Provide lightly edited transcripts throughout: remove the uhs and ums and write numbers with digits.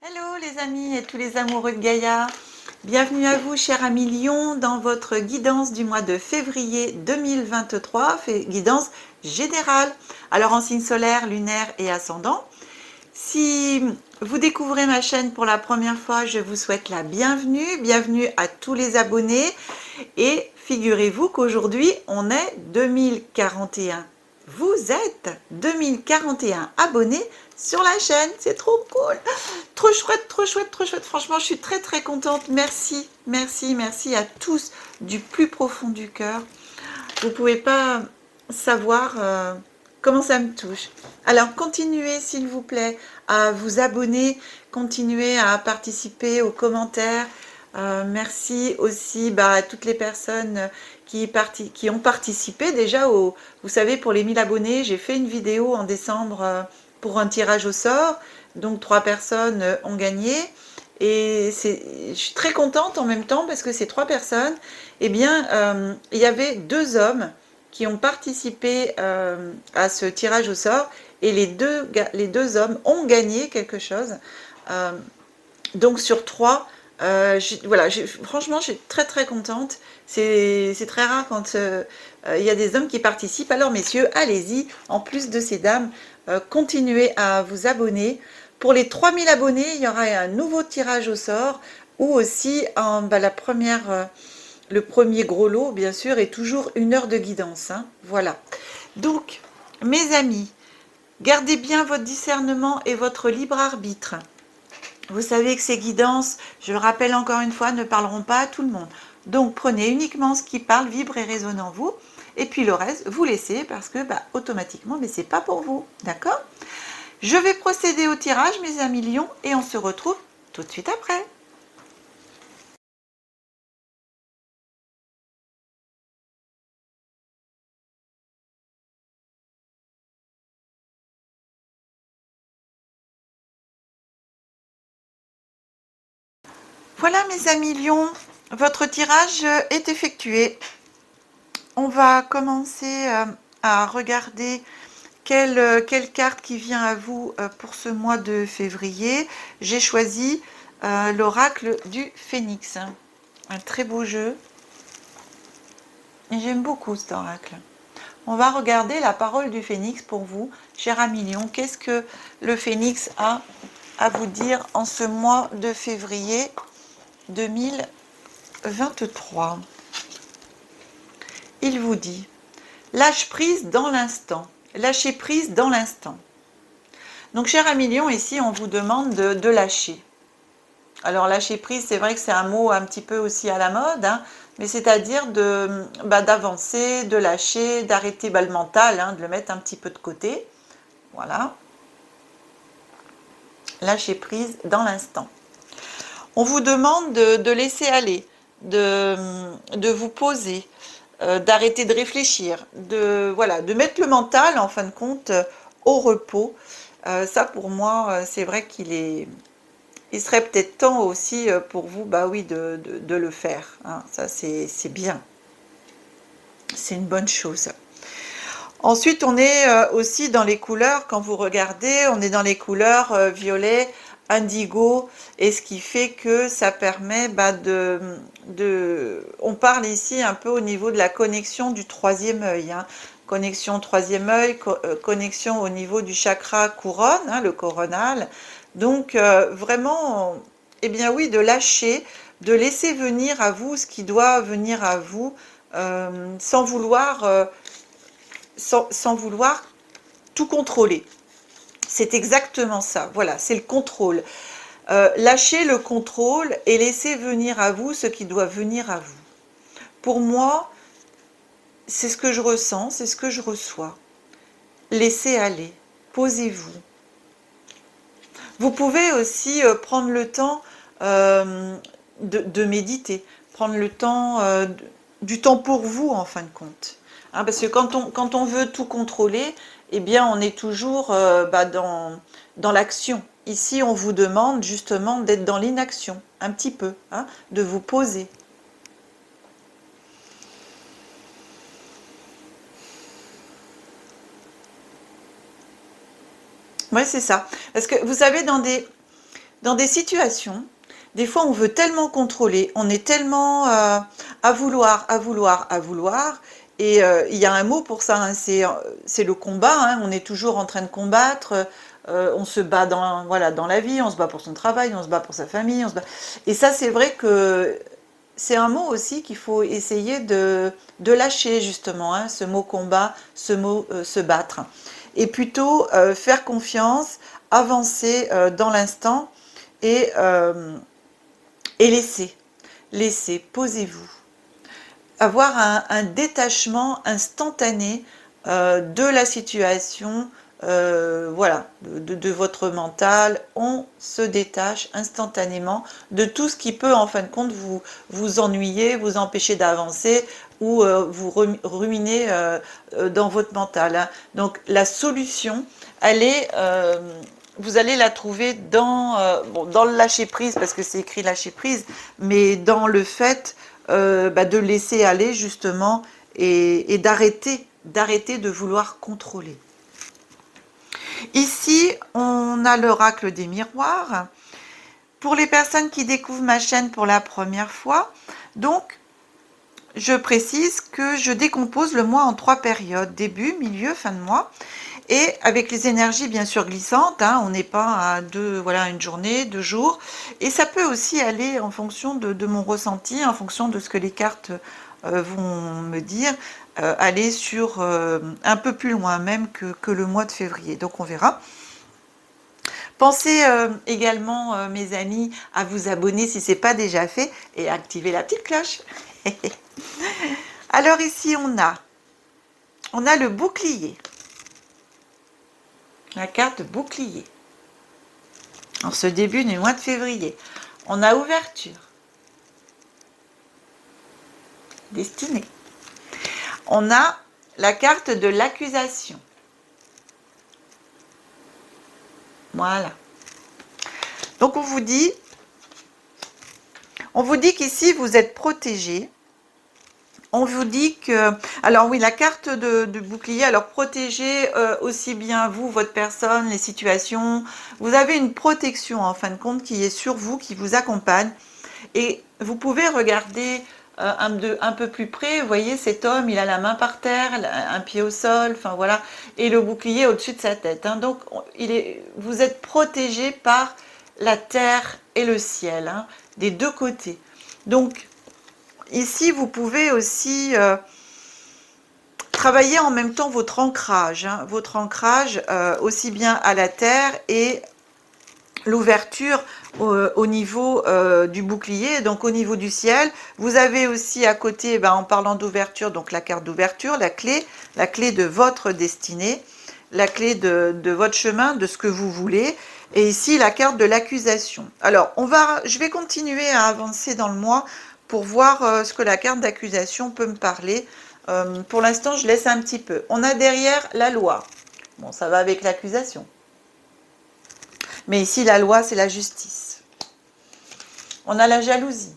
Hello les amis et tous les amoureux de Gaïa, bienvenue à vous chers amis Lion dans votre guidance du mois de février 2023, guidance générale, alors en signe solaire, lunaire et ascendant. Si vous découvrez ma chaîne pour la première fois, je vous souhaite la bienvenue, bienvenue à tous les abonnés et figurez-vous qu'aujourd'hui on est 2041. Vous êtes 2041 abonnés sur la chaîne, c'est trop cool, trop chouette, trop chouette, trop chouette. Franchement, je suis très très contente. Merci, merci, merci à tous du plus profond du cœur. Vous pouvez pas savoir comment ça me touche. Alors, continuez s'il vous plaît à vous abonner, continuez à participer aux commentaires. Merci aussi à toutes les personnes qui ont participé déjà vous savez, pour les 1000 abonnés, j'ai fait une vidéo en décembre pour un tirage au sort. Donc 3 personnes ont gagné. Et je suis très contente en même temps parce que ces 3 personnes, eh bien, il y avait 2 hommes qui ont participé à ce tirage au sort et les deux hommes ont gagné quelque chose. Donc sur 3, voilà, franchement, je suis très très contente. C'est très rare quand il y a des hommes qui participent. Alors messieurs, allez-y, en plus de ces dames, continuez à vous abonner. Pour les 3000 abonnés, il y aura un nouveau tirage au sort ou aussi le premier gros lot, bien sûr, et toujours 1 heure de guidance. Hein, voilà. Donc, mes amis, gardez bien votre discernement et votre libre arbitre. Vous savez que ces guidances, je le rappelle encore une fois, ne parleront pas à tout le monde. Donc prenez uniquement ce qui parle, vibre et résonne en vous. Et puis le reste, vous laissez parce que automatiquement, mais c'est pas pour vous. D'accord? Je vais procéder au tirage, mes amis lions, et on se retrouve tout de suite après. Voilà mes amis lions, votre tirage est effectué. On va commencer à regarder quelle carte qui vient à vous pour ce mois de février. J'ai choisi l'oracle du Phénix. Un très beau jeu. Et j'aime beaucoup cet oracle. On va regarder la parole du Phénix pour vous, cher ami Lion. Qu'est-ce que le Phénix a à vous dire en ce mois de février 2023? Il vous dit: lâche prise dans l'instant. Lâcher prise dans l'instant. Donc, cher ami Lion, ici, on vous demande de lâcher. Alors, lâcher prise, c'est vrai que c'est un mot un petit peu aussi à la mode, hein, mais c'est-à-dire d'avancer, de lâcher, d'arrêter le mental, hein, de le mettre un petit peu de côté. Voilà. Lâcher prise dans l'instant. On vous demande de laisser aller, de vous poser, d'arrêter de réfléchir, de mettre le mental, en fin de compte, au repos. Ça, pour moi, c'est vrai il serait peut-être temps aussi pour vous, oui, de le faire. Hein. Ça, c'est bien. C'est une bonne chose. Ensuite, on est aussi dans les couleurs, quand vous regardez, on est dans les couleurs violet, indigo, et ce qui fait que ça permet on parle ici un peu au niveau de la connexion du 3e œil, hein. Connexion 3e œil, connexion au niveau du chakra couronne, hein, le coronal. Donc vraiment, eh bien oui, de lâcher, de laisser venir à vous ce qui doit venir à vous, sans vouloir tout contrôler. C'est exactement ça. Voilà, c'est le contrôle. Lâchez le contrôle et laissez venir à vous ce qui doit venir à vous. Pour moi, c'est ce que je ressens, c'est ce que je reçois. Laissez aller, posez-vous. Vous pouvez aussi prendre le temps de méditer, prendre le temps, du temps pour vous en fin de compte. Hein, parce que quand on veut tout contrôler, eh bien on est toujours dans l'action. Ici, on vous demande justement d'être dans l'inaction, un petit peu, hein, de vous poser. Oui, c'est ça. Parce que vous savez, dans dans des situations, des fois on veut tellement contrôler, on est tellement à vouloir, et il y a un mot pour ça, hein, c'est le combat, hein, on est toujours en train de combattre, on se bat voilà, dans la vie, on se bat pour son travail, on se bat pour sa famille, et ça c'est vrai que c'est un mot aussi qu'il faut essayer de lâcher justement, hein, ce mot combat, ce mot se battre, et plutôt faire confiance, avancer dans l'instant et laissez, posez-vous. Avoir un détachement instantané de la situation, voilà, de votre mental. On se détache instantanément de tout ce qui peut, en fin de compte, vous ennuyer, vous empêcher d'avancer ou vous ruiner dans votre mental, hein. Donc, la solution, elle est... vous allez la trouver dans le lâcher-prise, parce que c'est écrit lâcher-prise, mais dans le fait de laisser aller justement et d'arrêter de vouloir contrôler. Ici, on a l'oracle des miroirs. Pour les personnes qui découvrent ma chaîne pour la première fois, donc, je précise que je décompose le mois en 3 périodes, début, milieu, fin de mois. Et avec les énergies bien sûr glissantes, hein, on n'est pas à une journée, 2 jours. Et ça peut aussi aller en fonction de mon ressenti, en fonction de ce que les cartes vont me dire, aller sur un peu plus loin même que le mois de février. Donc on verra. Pensez également, mes amis, à vous abonner si ce n'est pas déjà fait et à activer la petite cloche. Alors ici on a le bouclier. La carte bouclier. En ce début du mois de février, on a ouverture, destinée. On a la carte de l'accusation. Voilà. Donc on vous dit qu'ici vous êtes protégé. On vous dit que, alors oui, la carte de bouclier, alors protégez aussi bien vous, votre personne, les situations. Vous avez une protection en fin de compte qui est sur vous, qui vous accompagne. Et vous pouvez regarder un peu plus près. Vous voyez, cet homme, il a la main par terre, un pied au sol, enfin voilà, et le bouclier au-dessus de sa tête, hein. Donc, vous êtes protégé par la terre et le ciel, hein, des deux côtés. Donc, ici, vous pouvez aussi travailler en même temps votre ancrage, hein, aussi bien à la terre et l'ouverture au niveau du bouclier, donc au niveau du ciel. Vous avez aussi à côté, en parlant d'ouverture, donc la carte d'ouverture, la clé de votre destinée, la clé de votre chemin, de ce que vous voulez. Et ici, la carte de l'accusation. Alors, je vais continuer à avancer dans le mois pour voir ce que la carte d'accusation peut me parler. Pour l'instant, je laisse un petit peu. On a derrière la loi. Bon, ça va avec l'accusation. Mais ici, la loi, c'est la justice. On a la jalousie.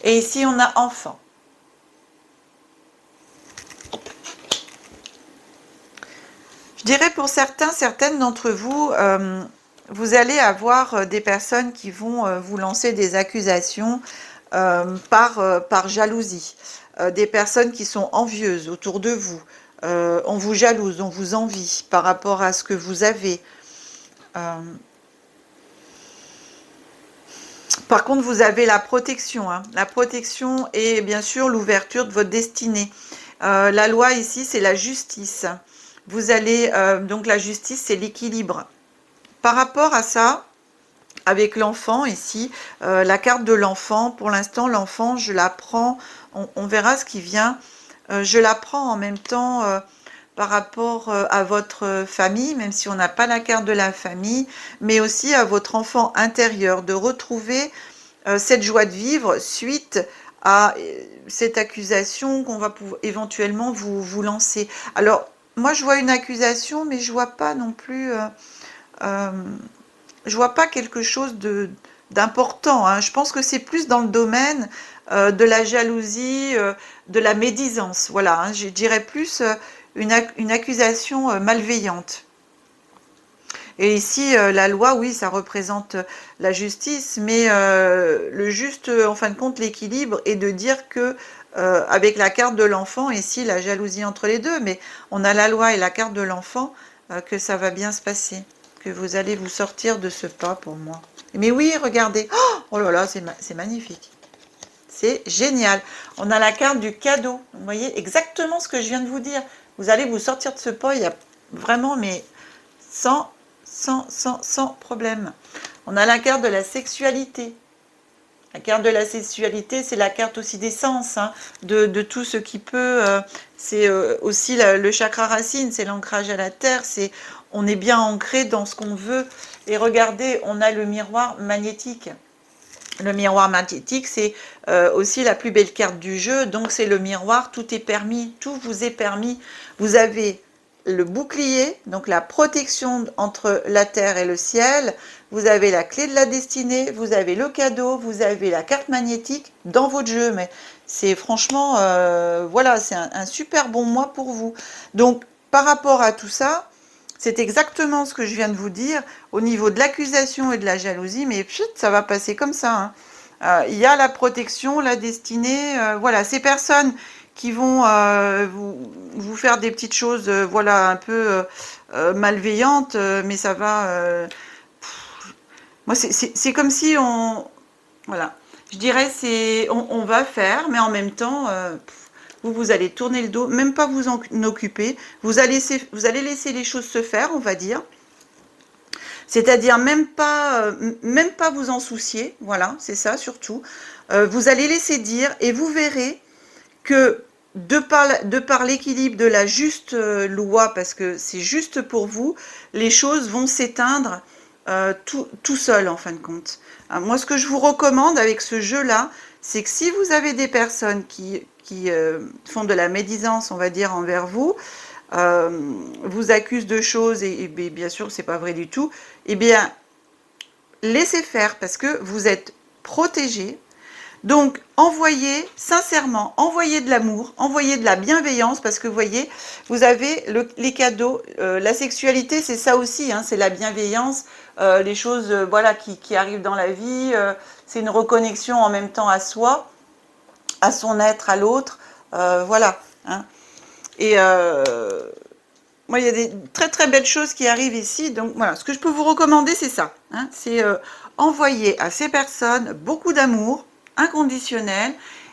Et ici, on a enfant. Je dirais pour certaines d'entre vous, vous allez avoir des personnes qui vont vous lancer des accusations par jalousie. Des personnes qui sont envieuses autour de vous. On vous jalouse, on vous envie par rapport à ce que vous avez. Par contre, vous avez la protection, hein. La protection et bien sûr l'ouverture de votre destinée. La loi ici, c'est la justice. Vous allez, donc la justice, c'est l'équilibre. Par rapport à ça, avec l'enfant ici, la carte de l'enfant, pour l'instant, l'enfant, je la prends, on verra ce qui vient. Je la prends en même temps par rapport à votre famille, même si on n'a pas la carte de la famille, mais aussi à votre enfant intérieur, de retrouver cette joie de vivre suite à cette accusation qu'on va éventuellement vous lancer. Alors, moi, je vois une accusation, mais je vois pas non plus... je vois pas quelque chose d'important, hein. Je pense que c'est plus dans le domaine de la jalousie, de la médisance. Voilà, hein. Je dirais plus une accusation malveillante. Et ici, la loi, oui, ça représente la justice, mais le juste, en fin de compte, l'équilibre est de dire que avec la carte de l'enfant, ici, la jalousie entre les deux, mais on a la loi et la carte de l'enfant, que ça va bien se passer, que vous allez vous sortir de ce pas pour moi. Mais oui, regardez, oh là là, c'est magnifique. C'est génial. On a la carte du cadeau. Vous voyez exactement ce que je viens de vous dire. Vous allez vous sortir de ce pas, il y a vraiment, mais sans problème. On a la carte de la sexualité. La carte de la sexualité, c'est la carte aussi des sens, hein, de tout ce qui peut. C'est aussi le chakra racine, c'est l'ancrage à la terre. On est bien ancré dans ce qu'on veut. Et regardez, on a le miroir magnétique. Le miroir magnétique, c'est aussi la plus belle carte du jeu. Donc, c'est le miroir, tout est permis, tout vous est permis. Vous avez le bouclier, donc la protection entre la terre et le ciel. Vous avez la clé de la destinée, vous avez le cadeau, vous avez la carte magnétique dans votre jeu. Mais c'est franchement, voilà, c'est un super bon mois pour vous. Donc, par rapport à tout ça, c'est exactement ce que je viens de vous dire au niveau de l'accusation et de la jalousie, mais pchit, ça va passer comme ça. Hein. Il y a la protection, la destinée, voilà, ces personnes qui vont vous faire des petites choses, voilà, un peu malveillantes, mais ça va. Moi, c'est comme si voilà, je dirais, on va faire, mais en même temps. Vous allez tourner le dos, même pas vous en occuper. Vous allez laisser les choses se faire, on va dire. C'est-à-dire même pas vous en soucier. Voilà, c'est ça surtout. Vous allez laisser dire et vous verrez que de par l'équilibre de la juste loi, parce que c'est juste pour vous, les choses vont s'éteindre tout seul en fin de compte. Moi, ce que je vous recommande avec ce jeu-là, c'est que si vous avez des personnes qui font de la médisance, on va dire, envers vous, vous accusent de choses et bien sûr, c'est pas vrai du tout, eh bien, laissez faire parce que vous êtes protégé. Donc, envoyez, sincèrement, envoyez de l'amour, envoyez de la bienveillance, parce que vous voyez, vous avez les cadeaux, la sexualité, c'est ça aussi, hein, c'est la bienveillance, les choses voilà, qui arrivent dans la vie, c'est une reconnexion en même temps à soi, à son être, à l'autre, voilà. Hein. Et moi, il y a des très très belles choses qui arrivent ici, donc voilà, ce que je peux vous recommander, c'est ça, hein, c'est envoyer à ces personnes beaucoup d'amour, inconditionnel,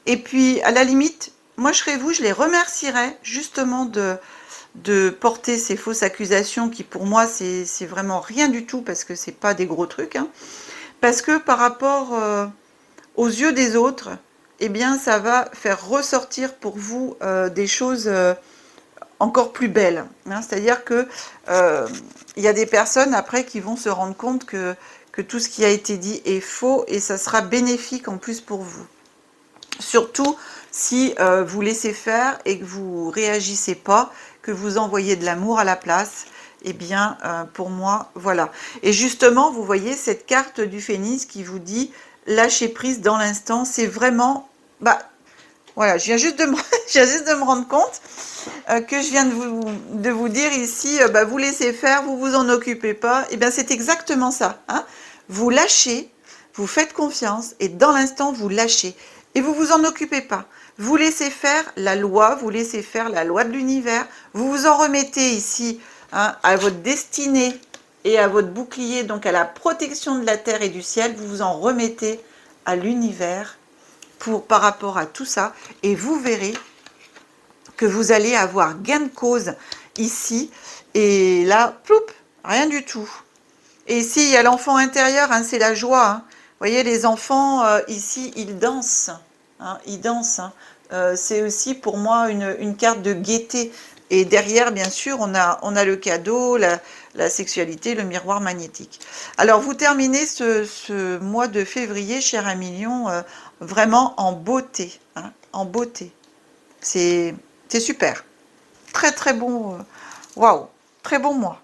et puis à la limite, moi je serais vous, je les remercierais justement de porter ces fausses accusations qui pour moi c'est vraiment rien du tout parce que c'est pas des gros trucs, hein, parce que par rapport aux yeux des autres, eh bien ça va faire ressortir pour vous des choses encore plus belles, hein, c'est-à-dire que il y a des personnes après qui vont se rendre compte que tout ce qui a été dit est faux et ça sera bénéfique en plus pour vous. Surtout si vous laissez faire et que vous réagissez pas, que vous envoyez de l'amour à la place, eh bien pour moi, voilà. Et justement, vous voyez cette carte du Phénix qui vous dit lâcher prise dans l'instant, c'est vraiment, bah voilà, je viens juste de me rendre compte que je viens de vous dire ici, bah, vous laissez faire, vous vous en occupez pas, et bien c'est exactement ça, hein. Vous lâchez, vous faites confiance et dans l'instant vous lâchez et vous vous en occupez pas. Vous laissez faire la loi, vous laissez faire la loi de l'univers. Vous vous en remettez ici, hein, à votre destinée et à votre bouclier, donc à la protection de la terre et du ciel. Vous vous en remettez à l'univers par rapport à tout ça et vous verrez que vous allez avoir gain de cause ici et là, ploup, rien du tout. Et ici, il y a l'enfant intérieur, hein, c'est la joie. Hein. Vous voyez, les enfants, ici, ils dansent. Hein, ils dansent. Hein. C'est aussi pour moi une carte de gaieté. Et derrière, bien sûr, on a le cadeau, la sexualité, le miroir magnétique. Alors, vous terminez ce mois de février, cher Amilion, vraiment en beauté. Hein, en beauté. C'est super. Très, très bon. Waouh, très bon mois.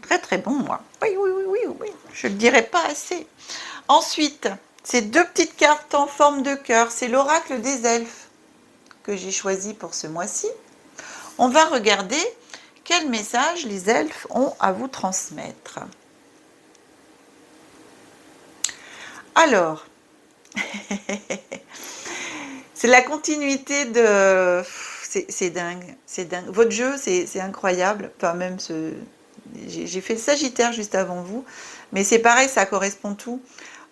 Très très bon, moi. Oui, oui, oui, oui, oui. Je ne le dirai pas assez. Ensuite, ces deux petites cartes en forme de cœur, c'est l'oracle des elfes que j'ai choisi pour ce mois-ci. On va regarder Quel message les elfes ont à vous transmettre? Alors, c'est la continuité de... C'est dingue, c'est dingue. Votre jeu, c'est incroyable. Enfin, même j'ai fait le Sagittaire juste avant vous, mais c'est pareil, ça correspond tout.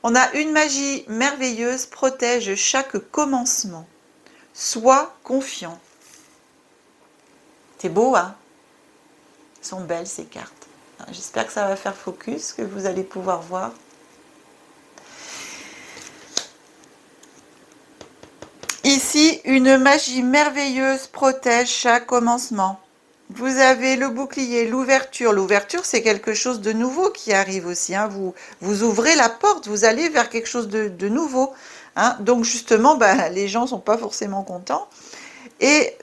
On a une magie merveilleuse, protège chaque commencement. Sois confiant. C'est beau, hein? Elles sont belles ces cartes. J'espère que ça va faire focus, que vous allez pouvoir voir. Ici, une magie merveilleuse protège chaque commencement. Vous avez le bouclier, l'ouverture. L'ouverture, c'est quelque chose de nouveau qui arrive aussi. Hein. Vous ouvrez la porte, vous allez vers quelque chose de nouveau. Hein. Donc justement, les gens ne sont pas forcément contents. Et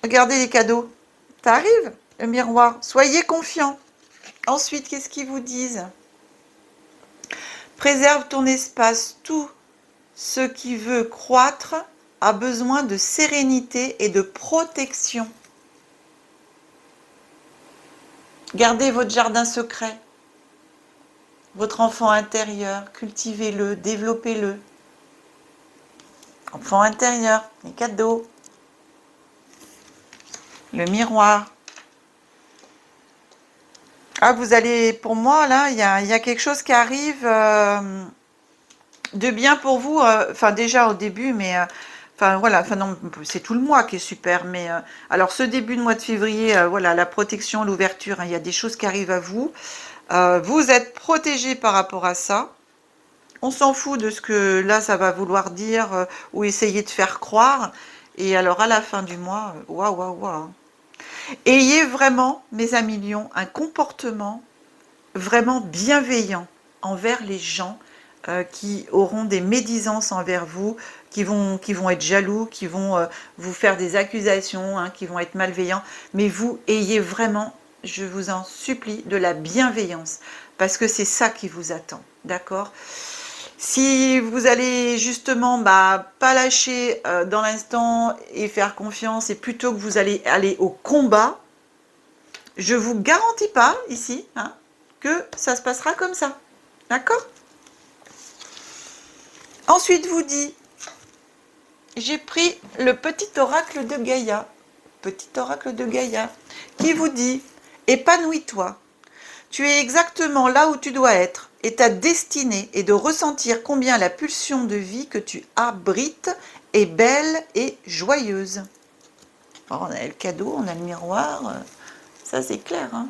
regardez les cadeaux. Ça arrive, le miroir. Soyez confiants. Ensuite, qu'est-ce qu'ils vous disent? Préserve ton espace. Tout ce qui veut croître a besoin de sérénité et de protection. Gardez votre jardin secret, votre enfant intérieur, cultivez-le, développez-le. Enfant intérieur, les cadeaux, le miroir. Ah, vous allez, pour moi, là, il y a quelque chose qui arrive de bien pour vous. Enfin, déjà au début, mais... Enfin voilà, enfin non, c'est tout le mois qui est super, mais alors ce début de mois de février, voilà, la protection, l'ouverture, hein, il y a des choses qui arrivent à vous. Vous êtes protégé par rapport à ça. On s'en fout de ce que là ça va vouloir dire ou essayer de faire croire. Et alors à la fin du mois, waouh, waouh, waouh. Ayez vraiment, mes amis lions, un comportement vraiment bienveillant envers les gens qui auront des médisances envers vous, qui vont être jaloux, qui vont vous faire des accusations, hein, qui vont être malveillants. Mais vous, ayez vraiment, je vous en supplie, de la bienveillance, parce que c'est ça qui vous attend, d'accord? Si vous allez justement pas lâcher dans l'instant et faire confiance, et plutôt que vous allez aller au combat, je vous garantis pas ici hein, que ça se passera comme ça, d'accord? Ensuite, vous dit, j'ai pris le petit oracle de Gaïa, qui vous dit, épanouis-toi. Tu es exactement là où tu dois être, et ta destinée est de ressentir combien la pulsion de vie que tu abrites est belle et joyeuse. Alors, on a le cadeau, on a le miroir, ça c'est clair. Hein,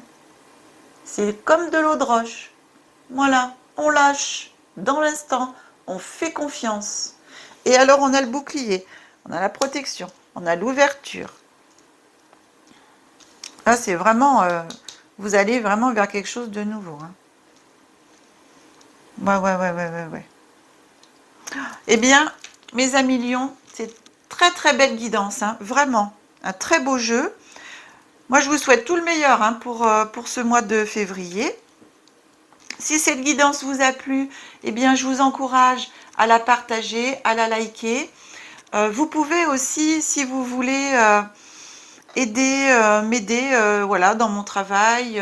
c'est comme de l'eau de roche. Voilà, on lâche dans l'instant. On fait confiance. Et alors, on a le bouclier, on a la protection, on a l'ouverture. Là, c'est vraiment... vous allez vraiment vers quelque chose de nouveau. Hein. Ouais. Eh bien, mes amis lions, c'est très très belle guidance. Hein, vraiment, un très beau jeu. Moi, je vous souhaite tout le meilleur hein, pour ce mois de février. Si cette guidance vous a plu, eh bien, je vous encourage à la partager, à la liker. Vous pouvez aussi, si vous voulez, m'aider voilà, dans mon travail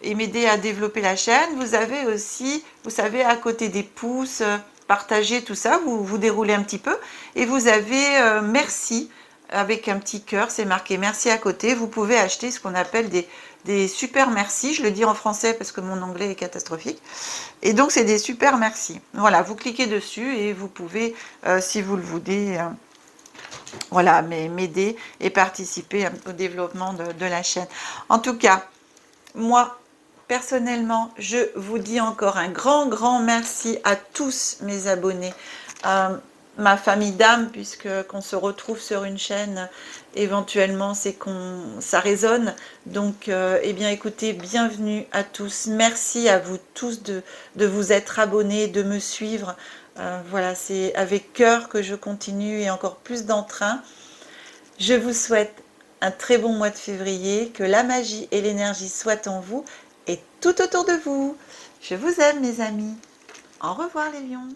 et m'aider à développer la chaîne. Vous avez aussi, vous savez, à côté des pouces, partager tout ça, vous déroulez un petit peu. Et vous avez merci avec un petit cœur, c'est marqué merci à côté. Vous pouvez acheter ce qu'on appelle des super merci. Je le dis en français parce que mon anglais est catastrophique. Et donc, c'est des super merci. Voilà, vous cliquez dessus et vous pouvez, si vous le voulez, voilà, m'aider et participer au développement de la chaîne. En tout cas, moi, personnellement, je vous dis encore un grand merci à tous mes abonnés. Ma famille d'âme, puisque qu'on se retrouve sur une chaîne, éventuellement, c'est ça résonne. Donc, eh bien, écoutez, bienvenue à tous. Merci à vous tous de vous être abonnés, de me suivre. Voilà, c'est avec cœur que je continue et encore plus d'entrain. Je vous souhaite un très bon mois de février, que la magie et l'énergie soient en vous et tout autour de vous. Je vous aime, mes amis. Au revoir, les lions.